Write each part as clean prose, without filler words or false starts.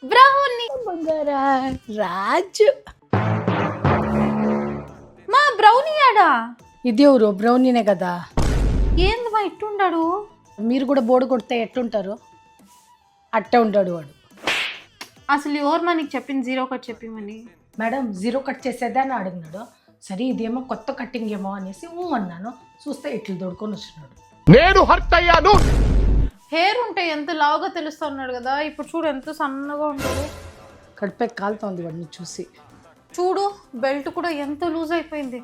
Brownie బంగారా రాజు మా brownie ఆడా ఇది ఎవరు బ్రౌనీనే కదా. ఏంది మా ఇట్టుండాడు? మీరు కూడా బోర్డు కొడితే ఎట్టుంటారు అట్టే ఉంటాడు వాడు. అసలు ఎవరు మా నీకు చెప్పింది జీరో కట్ చెప్పిమని? మేడం జీరో కట్ చేసేదే అని అడిగినాడు. సరే ఇదేమో కొత్త కట్టింగ్ ఏమో అనేసి అన్నాను. చూస్తే ఇట్లు దొడుకొని వచ్చినాడు. నేను హర్ట్ అయ్యాను. హెయిర్ ఉంటే ఎంత లావుగా తెలుస్తా ఉన్నాడు కదా, ఇప్పుడు చూడు ఎంత సన్నగా ఉంటాడు. కడిపే కాలుతోంది వాడిని చూసి. చూడు బెల్ట్ కూడా ఎంత లూజ్ అయిపోయింది.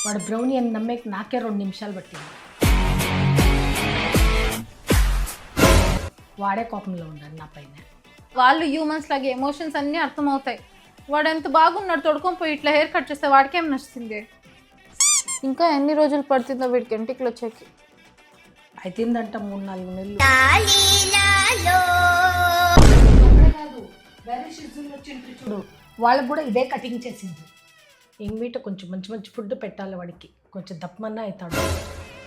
వాడు బ్రౌనీ అని నమ్మేకి నాకే 2 నిమిషాలు పట్టింది. వాడే కోపంలో ఉన్నాడు నా పైన. వాళ్ళు హ్యూమన్స్ లాగే ఎమోషన్స్ అన్నీ అర్థమవుతాయి. వాడు ఎంత బాగున్నాడు, తొడుకొని పోయి ఇట్లా హెయిర్ కట్ చేస్తే వాడికేం నచ్చుతుంది? ఇంకా ఎన్ని రోజులు పడుతుందో వీడికి ఎంటికలు వచ్చేకి? అయితేందంట 3-4 నెలలు. చూడు వాళ్ళకు కూడా ఇదే కటింగ్ చేసింది. ఇంగ్లీట కొంచెం మంచి మంచి ఫుడ్ పెట్టాలి వాడికి, కొంచెం దప్పమన్నా అవుతాడు.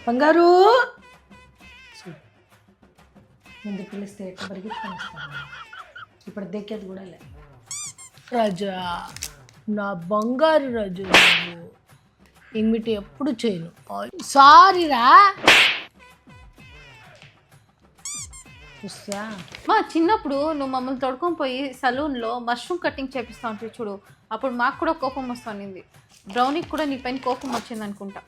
బంగారు ముందు పిలిస్తే ఎట్లా పరిగెత్తుకొనిస్తాను. ఇప్పుడు దక్కేది కూడా లే. రాజా నా బంగారు రాజు, ఇంగ్లీట ఎప్పుడు చేయను. సారీరా చూసా. మా చిన్నప్పుడు నువ్వు మమ్మల్ని తొడుకొని పోయి సలూన్లో మష్రూమ్ కటింగ్ చేపిస్తా ఉంటే చూడు, అప్పుడు మాకు కూడా కోపం వస్తుంది. బ్రౌనీకి కూడా నీ పైన కోపం వచ్చింది అనుకుంటా.